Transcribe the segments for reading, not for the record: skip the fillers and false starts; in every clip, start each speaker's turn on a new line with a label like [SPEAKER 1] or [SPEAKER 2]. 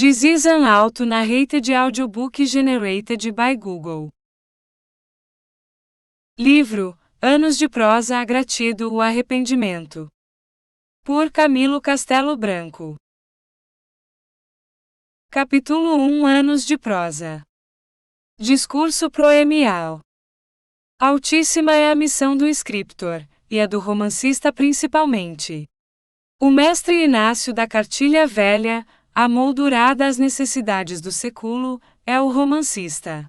[SPEAKER 1] This is an auto-narrated audiobook generated by Google. Livro: Anos de Prosa a Gratidão o Arrependimento. Por Camilo Castelo Branco. Capítulo 1 Anos de Prosa. Discurso proemial. Altíssima é a missão do escritor, e a do romancista principalmente. O mestre Inácio da Cartilha Velha, a moldurada às necessidades do século, é o romancista.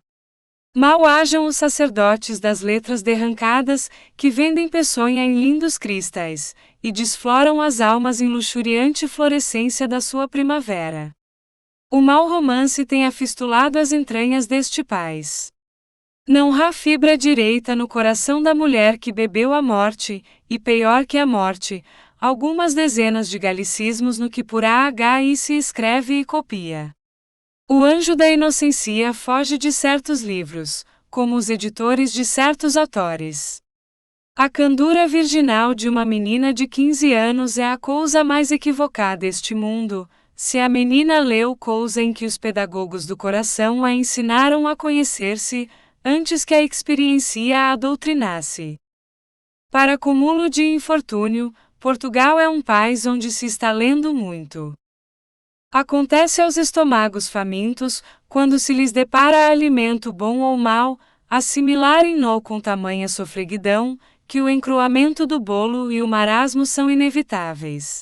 [SPEAKER 1] Mal hajam os sacerdotes das letras derrancadas, que vendem peçonha em lindos cristais, e desfloram as almas em luxuriante florescência da sua primavera. O mau romance tem afistulado as entranhas deste país. Não há fibra direita no coração da mulher que bebeu a morte, e pior que a morte, algumas dezenas de galicismos no que por AHI se escreve e copia. O anjo da inocência foge de certos livros, como os editores de certos autores. A candura virginal de uma menina de 15 anos é a coisa mais equivocada deste mundo, se a menina leu coisa em que os pedagogos do coração a ensinaram a conhecer-se, antes que a experiência a doutrinasse. Para cúmulo de infortúnio, Portugal é um país onde se está lendo muito. Acontece aos estômagos famintos, quando se lhes depara alimento bom ou mau, assimilarem-no com tamanha sofreguidão, que o encruamento do bolo e o marasmo são inevitáveis.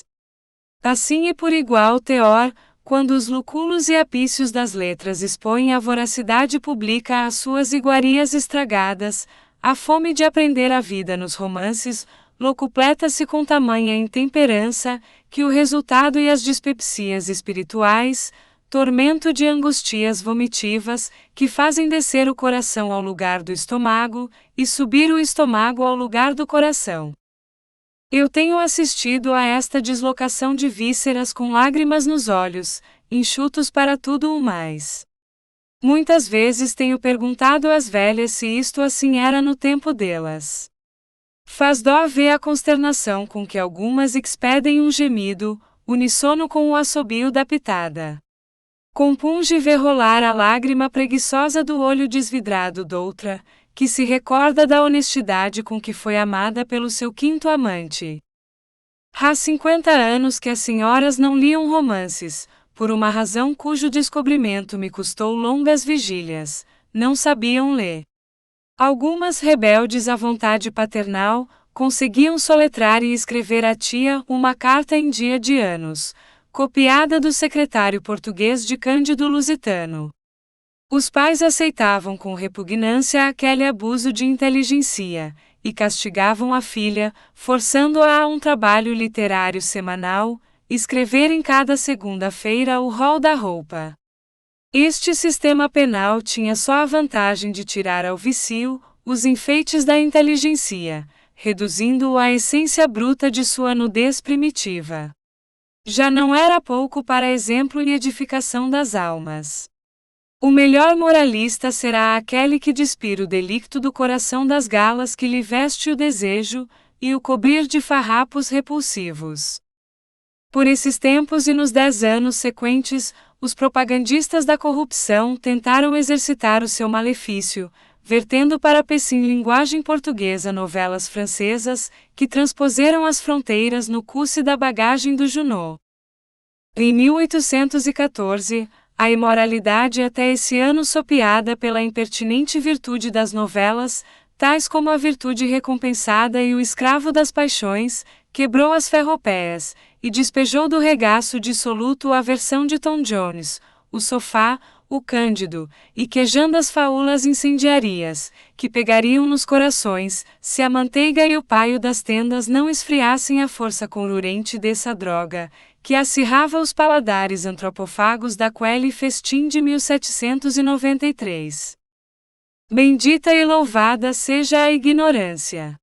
[SPEAKER 1] Assim e por igual teor, quando os lúculos e apícios das letras expõem a voracidade pública às suas iguarias estragadas, a fome de aprender a vida nos romances, locupleta-se com tamanha intemperança, que o resultado e as dispepsias espirituais, tormento de angustias vomitivas, que fazem descer o coração ao lugar do estômago, e subir o estômago ao lugar do coração. Eu tenho assistido a esta deslocação de vísceras com lágrimas nos olhos, enxutos para tudo o mais. Muitas vezes tenho perguntado às velhas se isto assim era no tempo delas. Faz dó ver a consternação com que algumas expedem um gemido, uníssono com o assobio da pitada. Compunge ver rolar a lágrima preguiçosa do olho desvidrado doutra, que se recorda da honestidade com que foi amada pelo seu quinto amante. Há 50 anos que as senhoras não liam romances, por uma razão cujo descobrimento me custou longas vigílias, não sabiam ler. Algumas rebeldes à vontade paternal, conseguiam soletrar e escrever à tia uma carta em dia de anos, copiada do secretário português de Cândido Lusitano. Os pais aceitavam com repugnância aquele abuso de inteligência, e castigavam a filha, forçando-a a um trabalho literário semanal, escrever em cada segunda-feira o rol da roupa. Este sistema penal tinha só a vantagem de tirar ao vício os enfeites da inteligência, reduzindo-o à essência bruta de sua nudez primitiva. Já não era pouco para exemplo e edificação das almas. O melhor moralista será aquele que despir o delicto do coração das galas que lhe veste o desejo, e o cobrir de farrapos repulsivos. Por esses tempos e nos 10 anos sequentes, os propagandistas da corrupção tentaram exercitar o seu malefício, vertendo para Pessim linguagem portuguesa novelas francesas, que transpuseram as fronteiras no cuce da bagagem do Junot. Em 1814, a imoralidade até esse ano sopeada pela impertinente virtude das novelas, tais como a virtude recompensada e o escravo das paixões, quebrou as ferropéas, e despejou do regaço dissoluto a versão de Tom Jones, o sofá, o Cândido, e quejando as faulas incendiarias, que pegariam nos corações, se a manteiga e o paio das tendas não esfriassem a força conurente dessa droga, que acirrava os paladares antropofagos da Quelle Festim de 1793. Bendita e louvada seja a ignorância!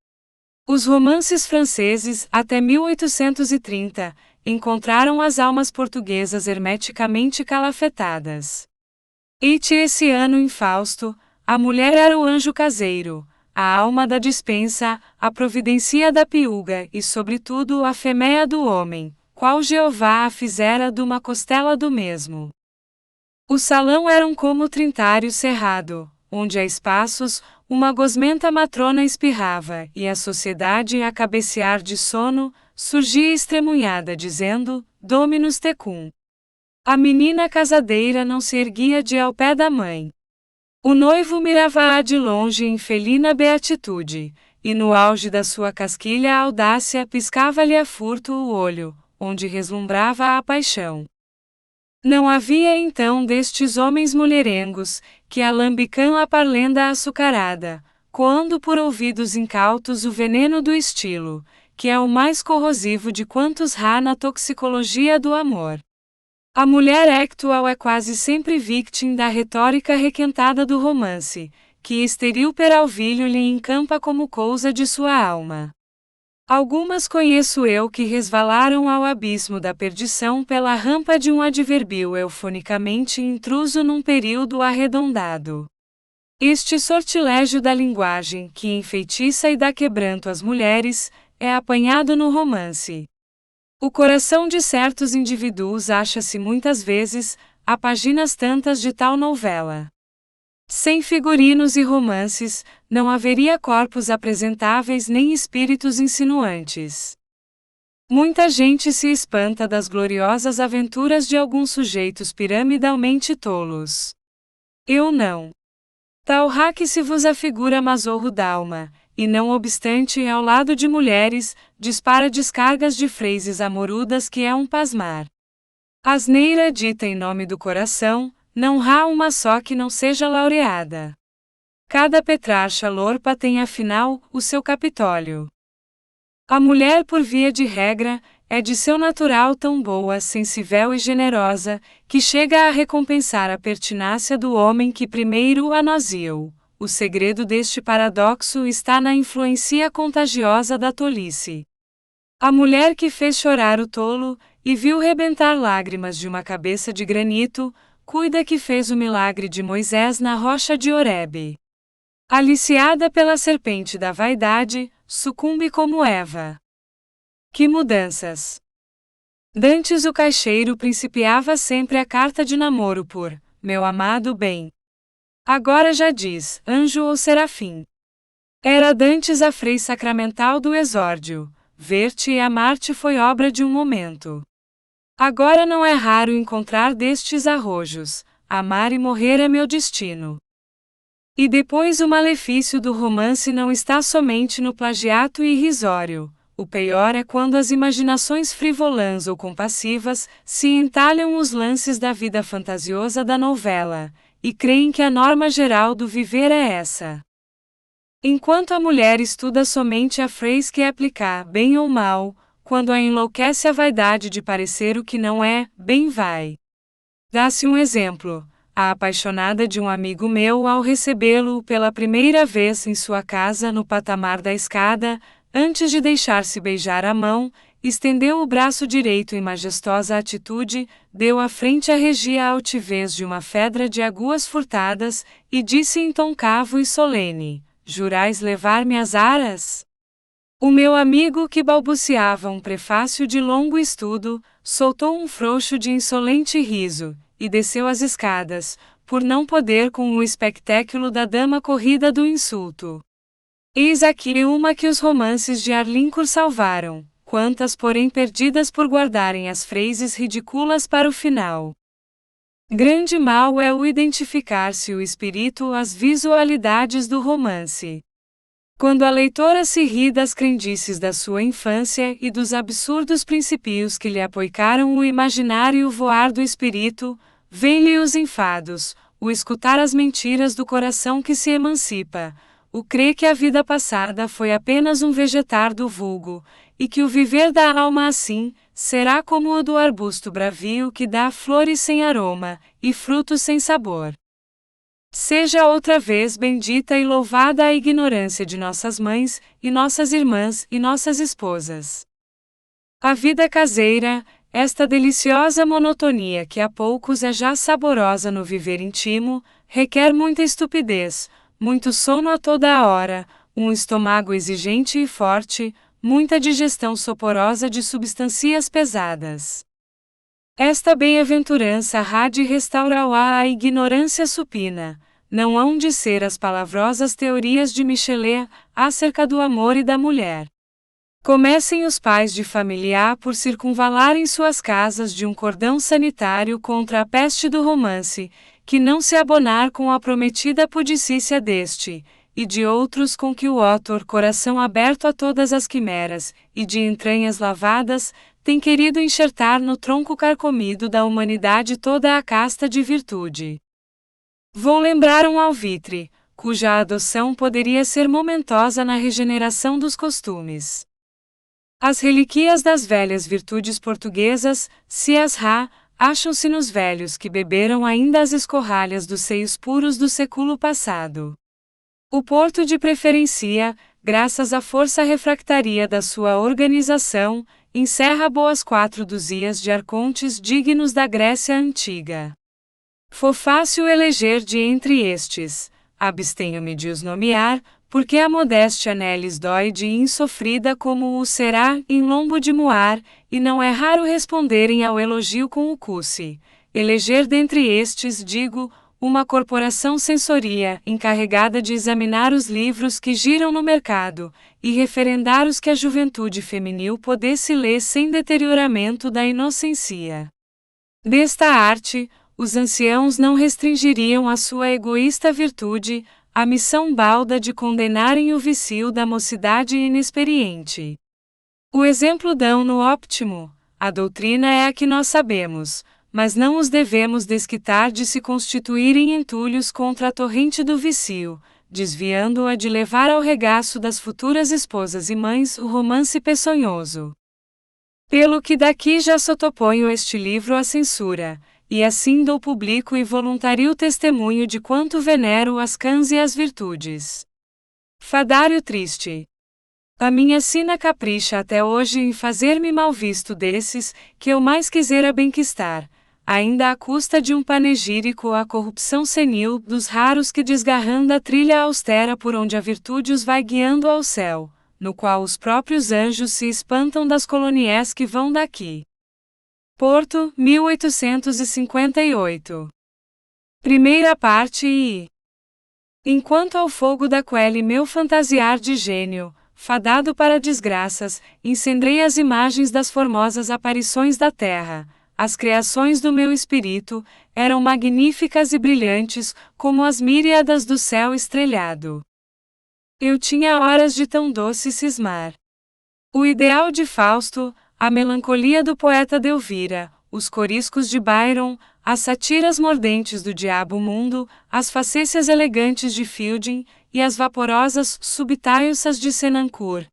[SPEAKER 1] Os romances franceses, até 1830, encontraram as almas portuguesas hermeticamente calafetadas. Eite esse ano em Fausto, a mulher era o anjo caseiro, a alma da dispensa, a providencia da piuga e sobretudo a feméia do homem, qual Jeová a fizera de uma costela do mesmo. O salão era um como trintário cerrado, onde a espaços, uma gosmenta matrona espirrava, e a sociedade, a cabecear de sono, surgia estremunhada dizendo, Dominus tecum. A menina casadeira não se erguia de ao pé da mãe. O noivo mirava-a de longe em felina beatitude, e no auge da sua casquilha a audácia piscava-lhe a furto o olho, onde reslumbrava a paixão. Não havia então destes homens mulherengos, que alambicam a parlenda açucarada, coando por ouvidos incautos o veneno do estilo, que é o mais corrosivo de quantos há na toxicologia do amor. A mulher actual é quase sempre vítima da retórica requentada do romance, que esteril peralvilho lhe encampa como cousa de sua alma. Algumas conheço eu que resvalaram ao abismo da perdição pela rampa de um advérbio eufonicamente intruso num período arredondado. Este sortilégio da linguagem, que enfeitiça e dá quebranto às mulheres, é apanhado no romance. O coração de certos indivíduos acha-se muitas vezes, a páginas tantas de tal novela. Sem figurinos e romances, não haveria corpos apresentáveis nem espíritos insinuantes. Muita gente se espanta das gloriosas aventuras de alguns sujeitos piramidalmente tolos. Eu não. Tal que se vos afigura Mazorro d'alma, e não obstante ao lado de mulheres, dispara descargas de phrases amorudas que é um pasmar. Asneira dita em nome do coração, não há uma só que não seja laureada. Cada petracha lorpa tem afinal, o seu Capitólio. A mulher por via de regra, é de seu natural tão boa, sensível e generosa, que chega a recompensar a pertinácia do homem que primeiro a noziu. O segredo deste paradoxo está na influência contagiosa da tolice. A mulher que fez chorar o tolo, e viu rebentar lágrimas de uma cabeça de granito, cuida que fez o milagre de Moisés na rocha de Horebe. Aliciada pela serpente da vaidade, sucumbe como Eva. Que mudanças! Dantes o caixeiro principiava sempre a carta de namoro por, meu amado bem. Agora já diz, anjo ou serafim. Era dantes a frei sacramental do exórdio, ver-te e amar-te foi obra de um momento. Agora não é raro encontrar destes arrojos, amar e morrer é meu destino. E depois o malefício do romance não está somente no plagiato irrisório, o pior é quando as imaginações frivolãs ou compassivas se entalham os lances da vida fantasiosa da novela, e creem que a norma geral do viver é essa. Enquanto a mulher estuda somente a frase que aplicar bem ou mal, quando a enlouquece a vaidade de parecer o que não é, bem vai. Dá-se um exemplo. A apaixonada de um amigo meu ao recebê-lo pela primeira vez em sua casa no patamar da escada, antes de deixar-se beijar a mão, estendeu o braço direito em majestosa atitude, deu à frente a regia altivez de uma fedra de aguas furtadas, e disse em tom cavo e solene, jurais levar-me às aras? O meu amigo que balbuciava um prefácio de longo estudo, soltou um frouxo de insolente riso, e desceu as escadas, por não poder com o espectáculo da dama corrida do insulto. Eis aqui uma que os romances de Arlincourt salvaram, quantas porém perdidas por guardarem as phrases ridículas para o final. Grande mal é o identificar-se o espírito às visualidades do romance. Quando a leitora se ri das crendices da sua infância e dos absurdos princípios que lhe apoicaram o imaginário voar do espírito, vêm-lhe os enfados, o escutar as mentiras do coração que se emancipa, o crer que a vida passada foi apenas um vegetar do vulgo, e que o viver da alma assim, será como o do arbusto bravio que dá flores sem aroma, e frutos sem sabor. Seja outra vez bendita e louvada a ignorância de nossas mães, e nossas irmãs e nossas esposas. A vida caseira, esta deliciosa monotonia que a poucos é já saborosa no viver íntimo, requer muita estupidez, muito sono a toda a hora, um estômago exigente e forte, muita digestão soporosa de substâncias pesadas. Esta bem-aventurança há de restaurar a ignorância supina, não hão de ser as palavrosas teorias de Michelet acerca do amor e da mulher. Comecem os pais de família por circunvalarem suas casas de um cordão sanitário contra a peste do romance, que não se abonar com a prometida pudicícia deste, e de outros com que o autor, coração aberto a todas as quimeras, e de entranhas lavadas, tem querido enxertar no tronco carcomido da humanidade toda a casta de virtude. Vou lembrar um alvitre, cuja adoção poderia ser momentosa na regeneração dos costumes. As relíquias das velhas virtudes portuguesas, se as há, acham-se nos velhos que beberam ainda as escorralhas dos seios puros do século passado. O Porto de preferência, graças à força refractária da sua organização, encerra boas 4 duzias de arcontes dignos da Grécia Antiga. For fácil eleger de entre estes, abstenho-me de os nomear, porque a modéstia neles dói de insofrida como o será em lombo de moar, e não é raro responderem ao elogio com o cusse. Eleger dentre estes, digo, uma corporação censoria, encarregada de examinar os livros que giram no mercado, e referendar os que a juventude feminil pudesse ler sem deterioramento da inocência. Desta arte, os anciãos não restringiriam a sua egoísta virtude, a missão balda de condenarem o vício da mocidade inexperiente. O exemplo dão no óptimo, a doutrina é a que nós sabemos, mas não os devemos desquitar de se constituírem entulhos contra a torrente do vício, desviando-a de levar ao regaço das futuras esposas e mães o romance peçonhoso. Pelo que daqui já sotoponho este livro à censura, e assim dou público e voluntario testemunho de quanto venero as cãs e as virtudes. Fadário triste. A minha sina capricha até hoje em fazer-me mal visto desses, que eu mais quisera benquistar, ainda à custa de um panegírico à corrupção senil dos raros que desgarrando a trilha austera por onde a virtude os vai guiando ao céu, no qual os próprios anjos se espantam das colonias que vão daqui. Porto, 1858. Primeira parte e... Enquanto ao fogo da quelle meu fantasiar de gênio, fadado para desgraças, incendei as imagens das formosas aparições da terra. As criações do meu espírito eram magníficas e brilhantes, como as míriadas do céu estrelhado. Eu tinha horas de tão doce cismar. O ideal de Fausto, a melancolia do poeta Delvira, os coriscos de Byron, as satiras mordentes do diabo mundo, as facécias elegantes de Fielding, e as vaporosas subtailsas de Senancour.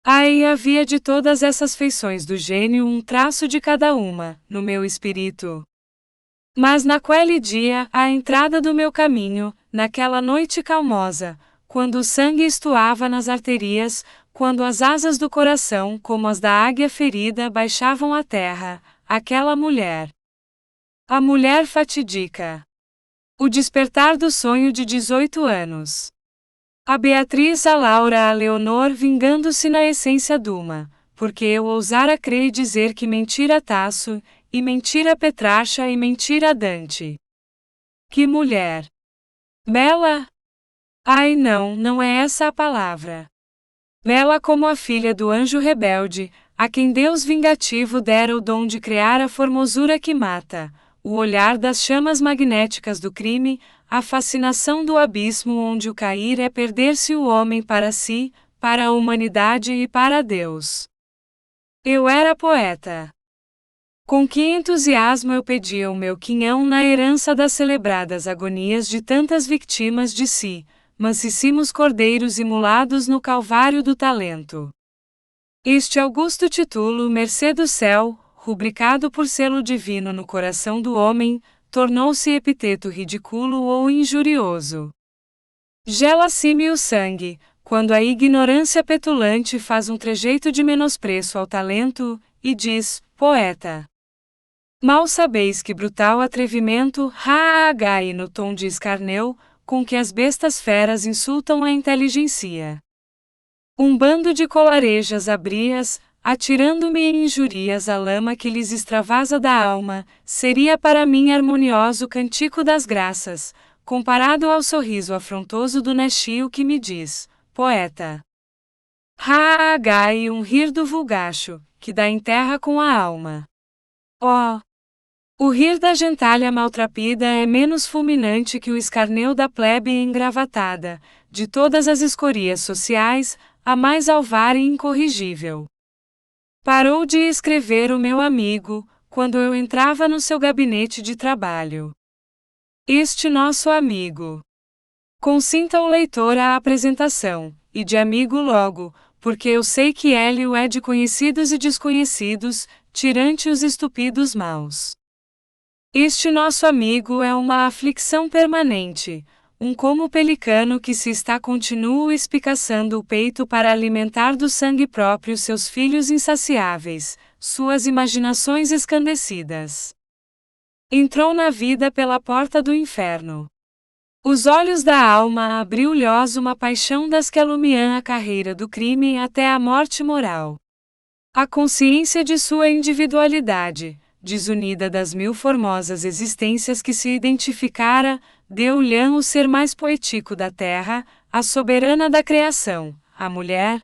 [SPEAKER 1] Aí havia de todas essas feições do gênio um traço de cada uma, no meu espírito. Mas naquele dia, à entrada do meu caminho, naquela noite calmosa, quando o sangue estuava nas arterias, quando as asas do coração, como as da águia ferida, baixavam à terra, aquela mulher. A mulher fatídica. O despertar do sonho de 18 anos. A Beatriz, a Laura, a Leonor vingando-se na essência duma, porque eu ousara crer e dizer que mentira Tasso, e mentira Petrarcha e mentira Dante. Que mulher! Bela? Ai não, não é essa a palavra. Bela como a filha do anjo rebelde, a quem Deus vingativo dera o dom de criar a formosura que mata, o olhar das chamas magnéticas do crime, a fascinação do abismo onde o cair é perder-se o homem para si, para a humanidade e para Deus. Eu era poeta. Com que entusiasmo eu pedia o meu quinhão na herança das celebradas agonias de tantas vítimas de si, mansíssimos cordeiros imolados no calvário do talento. Este augusto título, mercê do céu, rubricado por selo divino no coração do homem, tornou-se epiteto ridículo ou injurioso. Gela-se-me o sangue, quando a ignorância petulante faz um trejeito de menospreço ao talento, e diz, poeta. Mal sabeis que brutal atrevimento, e no tom de escarneu, com que as bestas feras insultam a inteligência. Um bando de colarejas abrias, atirando-me em injúrias à lama que lhes extravasa da alma, seria para mim harmonioso cantico das graças, comparado ao sorriso afrontoso do nechio que me diz, poeta. E um rir do vulgacho, que dá em terra com a alma. Oh! O rir da gentalha maltrapida é menos fulminante que o escarneu da plebe engravatada, de todas as escorias sociais, a mais alvar e incorrigível. Parou de escrever o meu amigo, quando eu entrava no seu gabinete de trabalho. Este nosso amigo. Consinta o leitor à apresentação, e de amigo logo, porque eu sei que ele o é de conhecidos e desconhecidos, tirante os estúpidos maus. Este nosso amigo é uma aflicção permanente, um como pelicano que se está continuo espicaçando o peito para alimentar do sangue próprio seus filhos insaciáveis, suas imaginações escandecidas. Entrou na vida pela porta do inferno. Os olhos da alma abriu-lhos uma paixão das que alumiam a carreira do crime até a morte moral. A consciência de sua individualidade, desunida das mil formosas existências que se identificara, deu-lhe o ser mais poético da terra, a soberana da criação, a mulher.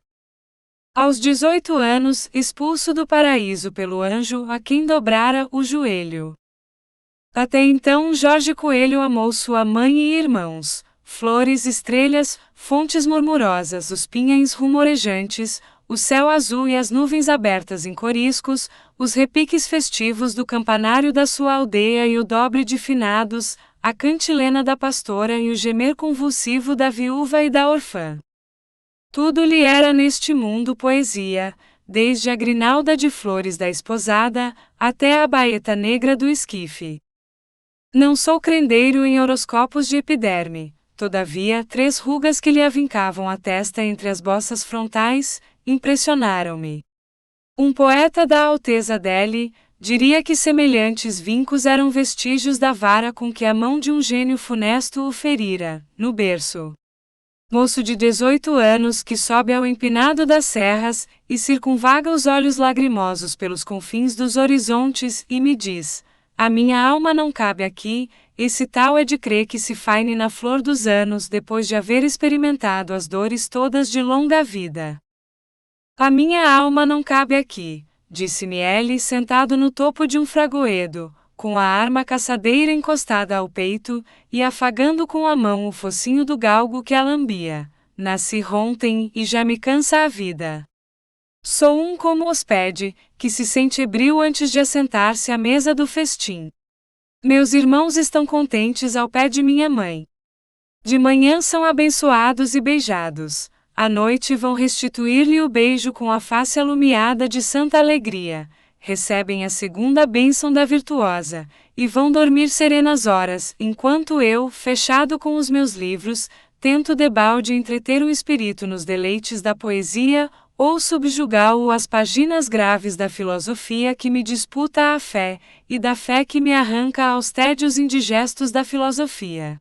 [SPEAKER 1] Aos 18 anos, expulso do paraíso pelo anjo a quem dobrara o joelho. Até então Jorge Coelho amou sua mãe e irmãos, flores, estrelas, fontes murmurosas, os pinhães rumorejantes, o céu azul e as nuvens abertas em coriscos, os repiques festivos do campanário da sua aldeia e o dobre de finados, a cantilena da pastora e o gemer convulsivo da viúva e da órfã. Tudo lhe era neste mundo poesia, desde a grinalda de flores da esposada, até a baeta negra do esquife. Não sou crendeiro em horoscópios de epiderme, todavia 3 rugas que lhe avincavam a testa entre as bossas frontais, impressionaram-me. Um poeta da alteza dele, diria que semelhantes vincos eram vestígios da vara com que a mão de um gênio funesto o ferira, no berço. Moço de 18 anos que sobe ao empinado das serras, e circunvaga os olhos lagrimosos pelos confins dos horizontes, e me diz, a minha alma não cabe aqui, esse tal é de crer que se faine na flor dos anos depois de haver experimentado as dores todas de longa vida. A minha alma não cabe aqui, disse-me ele sentado no topo de um fragoedo, com a arma caçadeira encostada ao peito, e afagando com a mão o focinho do galgo que a lambia. Nasci ontem e já me cansa a vida. Sou um como hóspede, que se sente ebrio antes de assentar-se à mesa do festim. Meus irmãos estão contentes ao pé de minha mãe. De manhã são abençoados e beijados. À noite vão restituir-lhe o beijo com a face alumiada de santa alegria, recebem a segunda bênção da virtuosa, e vão dormir serenas horas, enquanto eu, fechado com os meus livros, tento debalde entreter o espírito nos deleites da poesia, ou subjugá-lo às páginas graves da filosofia que me disputa a fé, e da fé que me arranca aos tédios indigestos da filosofia.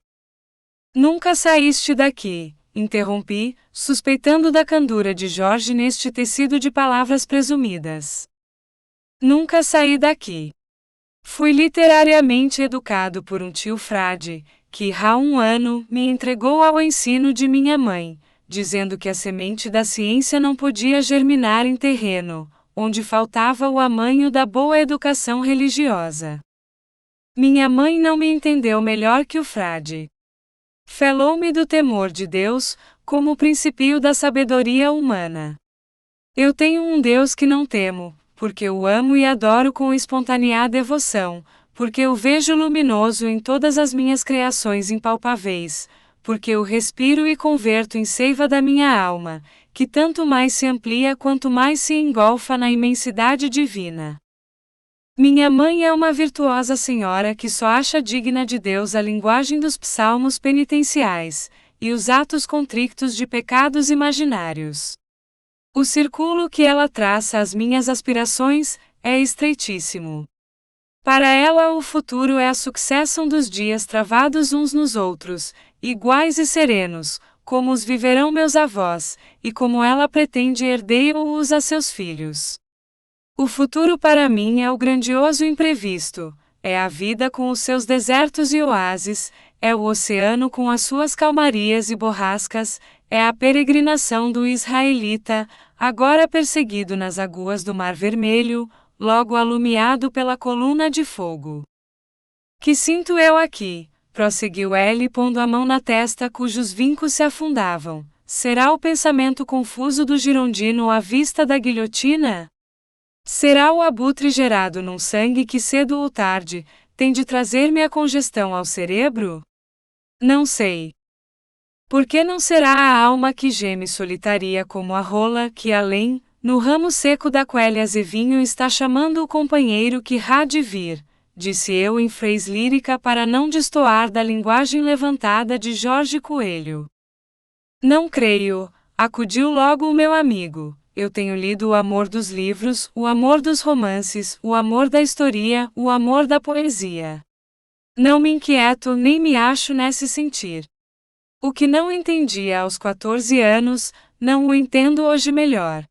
[SPEAKER 1] Nunca saíste daqui, interrompi, suspeitando da candura de Jorge neste tecido de palavras presumidas. Nunca saí daqui. Fui literariamente educado por um tio frade, que há 1 ano me entregou ao ensino de minha mãe, dizendo que a semente da ciência não podia germinar em terreno, onde faltava o amanho da boa educação religiosa. Minha mãe não me entendeu melhor que o frade. Falou-me do temor de Deus, como o princípio da sabedoria humana. Eu tenho um Deus que não temo, porque o amo e adoro com espontânea devoção, porque o vejo luminoso em todas as minhas criações impalpáveis, porque o respiro e converto em seiva da minha alma, que tanto mais se amplia quanto mais se engolfa na imensidade divina. Minha mãe é uma virtuosa senhora que só acha digna de Deus a linguagem dos psalmos penitenciais, e os atos contrictos de pecados imaginários. O círculo que ela traça às minhas aspirações é estreitíssimo. Para ela o futuro é a sucessão dos dias travados uns nos outros, iguais e serenos, como os viverão meus avós, e como ela pretende herdei-os a seus filhos. O futuro para mim é o grandioso imprevisto, é a vida com os seus desertos e oásis, é o oceano com as suas calmarias e borrascas, é a peregrinação do israelita, agora perseguido nas aguas do Mar Vermelho, logo alumiado pela coluna de fogo. Que sinto eu aqui? Prosseguiu ele pondo a mão na testa cujos vincos se afundavam. Será o pensamento confuso do girondino à vista da guilhotina? Será o abutre gerado num sangue que cedo ou tarde, tem de trazer-me a congestão ao cerebro? Não sei. Por que não será a alma que geme solitária como a rola que além, no ramo seco da coelha azevinho está chamando o companheiro que há de vir, disse eu em phrase lírica para não destoar da linguagem levantada de Jorge Coelho. Não creio, acudiu logo o meu amigo. Eu tenho lido o amor dos livros, o amor dos romances, o amor da história, o amor da poesia. Não me inquieto nem me acho nesse sentir. O que não entendia aos 14 anos, não o entendo hoje melhor.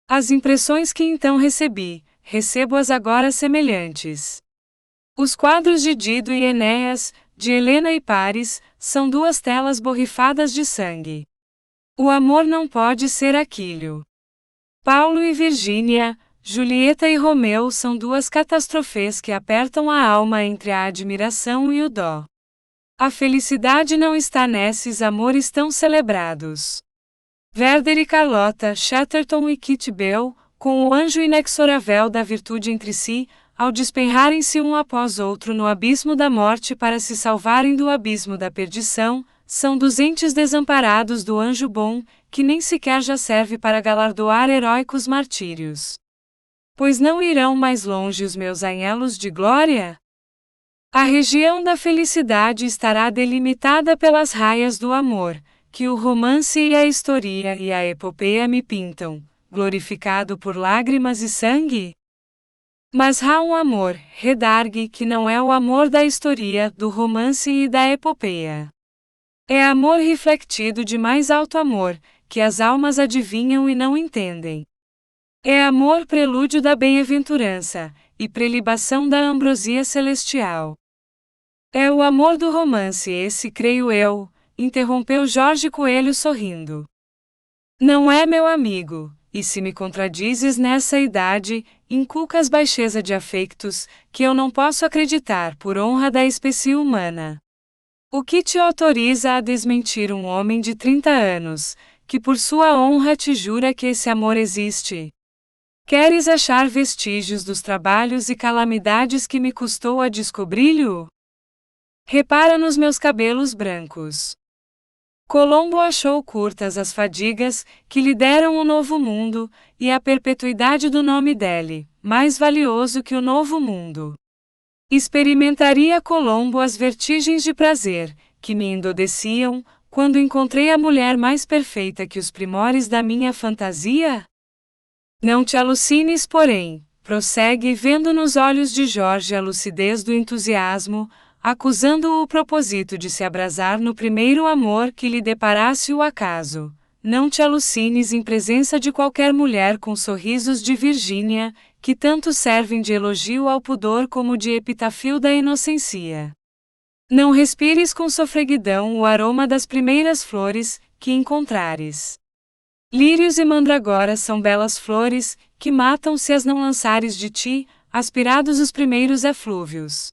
[SPEAKER 1] As impressões que então recebi, recebo-as agora semelhantes. Os quadros de Dido e Enéas, de Helena e Paris, são duas telas borrifadas de sangue. O amor não pode ser aquilo. Paulo e Virgínia, Julieta e Romeu são duas catástrofes que apertam a alma entre a admiração e o dó. A felicidade não está nesses amores tão celebrados. Werther e Carlota, Chatterton e Kit Bell, com o anjo inexorável da virtude entre si, ao despenharem-se um após outro no abismo da morte para se salvarem do abismo da perdição, são dos entes desamparados do anjo bom, que nem sequer já serve para galardoar heróicos martírios. Pois não irão mais longe os meus anhelos de glória? A região da felicidade estará delimitada pelas raias do amor, que o romance e a história e a epopeia me pintam, glorificado por lágrimas e sangue? Mas há um amor, redargue, que não é o amor da história, do romance e da epopeia. É amor refletido de mais alto amor, que as almas adivinham e não entendem. É amor prelúdio da bem-aventurança, e prelibação da ambrosia celestial. É o amor do romance esse, creio eu, interrompeu Jorge Coelho sorrindo. Não é, meu amigo, e se me contradizes nessa idade, inculcas baixeza de afeitos, que eu não posso acreditar por honra da espécie humana. O que te autoriza a desmentir um homem de 30 anos, que por sua honra te jura que esse amor existe? Queres achar vestígios dos trabalhos e calamidades que me custou a descobri-lo? Repara nos meus cabelos brancos. Colombo achou curtas as fadigas que lhe deram o novo mundo, e a perpetuidade do nome dele, mais valioso que o novo mundo. Experimentaria Colombo as vertigens de prazer, que me endureciam, quando encontrei a mulher mais perfeita que os primores da minha fantasia? Não te alucines, porém, prossegue vendo nos olhos de Jorge a lucidez do entusiasmo, acusando-o o propósito de se abrasar no primeiro amor que lhe deparasse o acaso. Não te alucines em presença de qualquer mulher com sorrisos de Virgínia, que tanto servem de elogio ao pudor como de epitafio da inocência. Não respires com sofreguidão o aroma das primeiras flores que encontrares. Lírios e mandragoras são belas flores, que matam se as não lançares de ti, aspirados os primeiros eflúvios.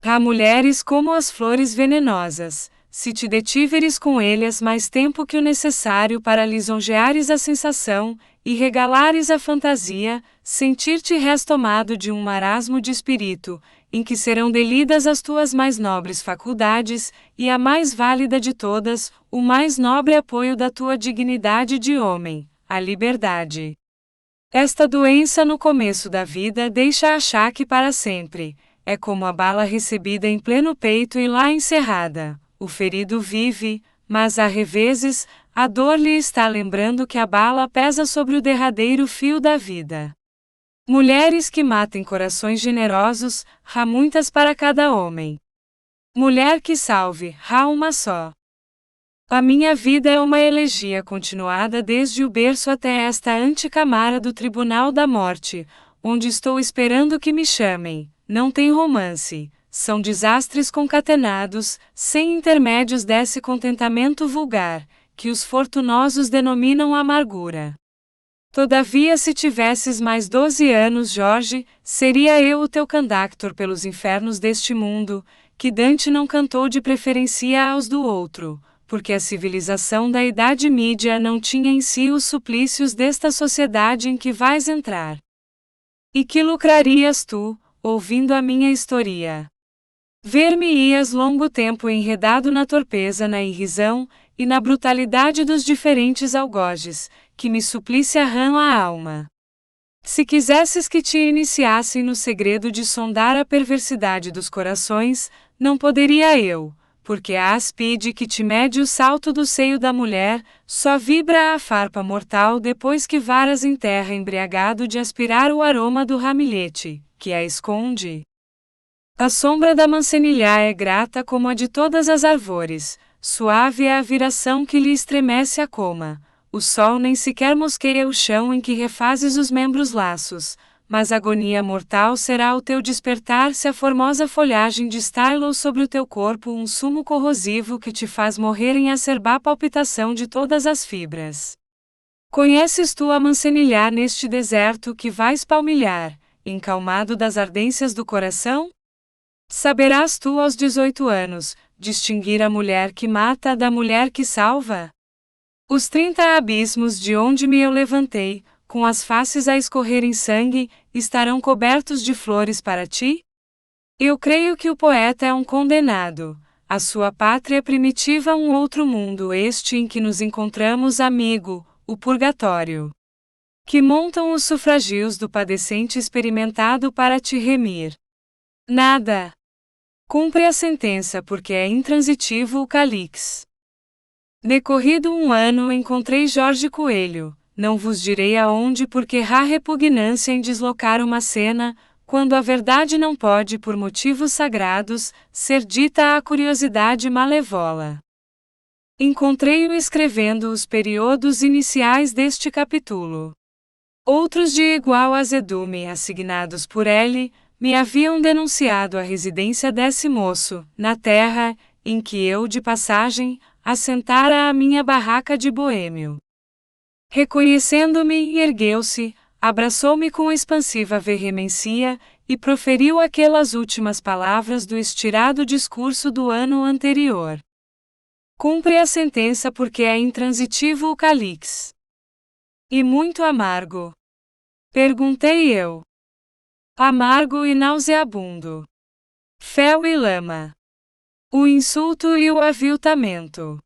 [SPEAKER 1] Há mulheres como as flores venenosas, se te detiveres com elas mais tempo que o necessário para lisonjeares a sensação, e regalares a fantasia, sentir-te restomado de um marasmo de espírito, em que serão delidas as tuas mais nobres faculdades, e a mais válida de todas, o mais nobre apoio da tua dignidade de homem, a liberdade. Esta doença no começo da vida deixa achaque para sempre. É como a bala recebida em pleno peito e lá encerrada. O ferido vive, mas há revezes, a dor lhe está lembrando que a bala pesa sobre o derradeiro fio da vida. Mulheres que matem corações generosos, há muitas para cada homem. Mulher que salve, há uma só. A minha vida é uma elegia continuada desde o berço até esta antecâmara do tribunal da morte, onde estou esperando que me chamem, não tem romance, são desastres concatenados, sem intermédios desse contentamento vulgar, que os fortunosos denominam amargura. Todavia, se tivesses mais 12 anos, Jorge, seria eu o teu conductor pelos infernos deste mundo, que Dante não cantou de preferência aos do outro, porque a civilização da Idade Média não tinha em si os suplícios desta sociedade em que vais entrar. E que lucrarias tu, ouvindo a minha historia? Ver-me-ias longo tempo enredado na torpeza, na irrisão, e na brutalidade dos diferentes algozes, que me supliciarão a alma. Se quisesses que te iniciassem no segredo de sondar a perversidade dos corações, não poderia eu, porque a áspide que te mede o salto do seio da mulher, só vibra a farpa mortal depois que varas em terra embriagado de aspirar o aroma do ramilhete, que a esconde. A sombra da mancenilhá é grata como a de todas as árvores, suave é a viração que lhe estremece a coma. O sol nem sequer mosqueia o chão em que refazes os membros laços, mas agonia mortal será o teu despertar se a formosa folhagem destilou sobre o teu corpo um sumo corrosivo que te faz morrer em acerbá palpitação de todas as fibras. Conheces tu a mancenilhá neste deserto que vais palmilhar, encalmado das ardências do coração? Saberás tu aos 18 anos, distinguir a mulher que mata da mulher que salva? Os 30 abismos de onde me eu levantei, com as faces a escorrerem sangue, estarão cobertos de flores para ti? Eu creio que o poeta é um condenado, a sua pátria primitiva um outro mundo, este em que nos encontramos, amigo, o purgatório. Que montam os sufragios do padecente experimentado para te remir. Nada. Cumpre a sentença porque é intransitivo o calix. Decorrido um ano encontrei Jorge Coelho, não vos direi aonde porque há repugnância em deslocar uma cena, quando a verdade não pode por motivos sagrados, ser dita à curiosidade malevola. Encontrei-o escrevendo os períodos iniciais deste capítulo. Outros de igual azedume assignados por ele, me haviam denunciado a residência desse moço, na terra, em que eu, de passagem, assentara a minha barraca de boêmio. Reconhecendo-me, ergueu-se, abraçou-me com expansiva veemência, e proferiu aquelas últimas palavras do estirado discurso do ano anterior. Cumpre a sentença porque é intransitivo o calix. E muito amargo? Perguntei eu. Amargo e nauseabundo. Fel e lama. O insulto e o aviltamento.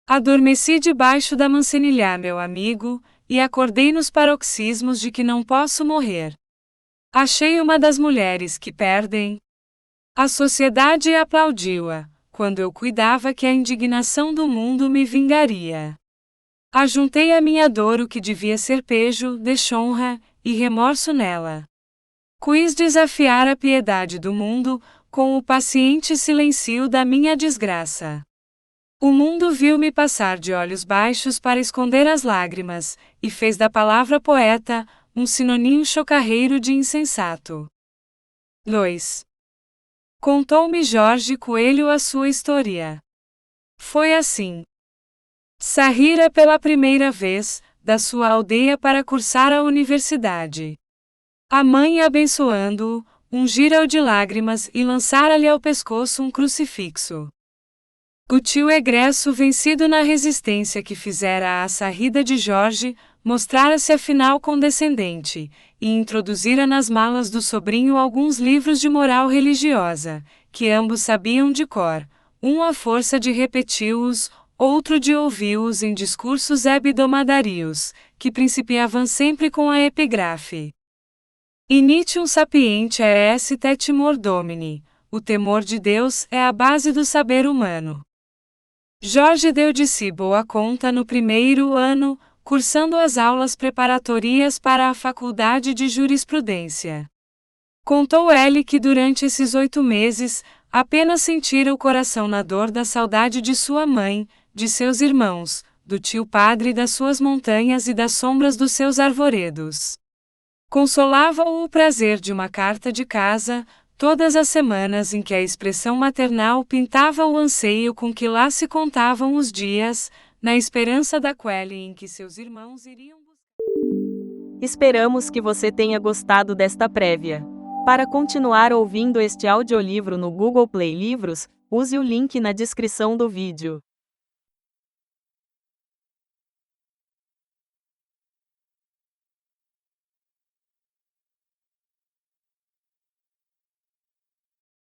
[SPEAKER 1] Adormeci debaixo da mancenilhá, meu amigo, e acordei nos paroxismos de que não posso morrer. Achei uma das mulheres que perdem. A sociedade aplaudiu-a, quando eu cuidava que a indignação do mundo me vingaria. Ajuntei a minha dor o que devia ser pejo, deshonra e remorso nela. Quis desafiar a piedade do mundo, com o paciente silêncio da minha desgraça. O mundo viu-me passar de olhos baixos para esconder as lágrimas, e fez da palavra poeta, um sinônimo chocarreiro de insensato. 2. Contou-me Jorge Coelho a sua história. Foi assim. Saíra pela primeira vez, da sua aldeia para cursar a universidade. A mãe abençoando-o, ungira-o de lágrimas e lançara-lhe ao pescoço um crucifixo. O tio egresso, vencido na resistência que fizera à saída de Jorge, mostrara-se afinal condescendente, e introduzira nas malas do sobrinho alguns livros de moral religiosa, que ambos sabiam de cor, um à força de repeti-os, outro de ouvi-os em discursos hebdomadarios, que principiavam sempre com a epígrafe. Initium sapientia est timor Domini, o temor de Deus é a base do saber humano. Jorge deu de si boa conta no primeiro ano, cursando as aulas preparatórias para a faculdade de jurisprudência. Contou ele que durante esses 8 meses, apenas sentira o coração na dor da saudade de sua mãe, de seus irmãos, do tio padre das suas montanhas e das sombras dos seus arvoredos. Consolava-o o prazer de uma carta de casa, todas as semanas em que a expressão maternal pintava o anseio com que lá se contavam os dias, na esperança daquele em que seus irmãos iriam.
[SPEAKER 2] Esperamos que você tenha gostado desta prévia. Para continuar ouvindo este audiolivro no Google Play Livros, use o link na descrição do vídeo.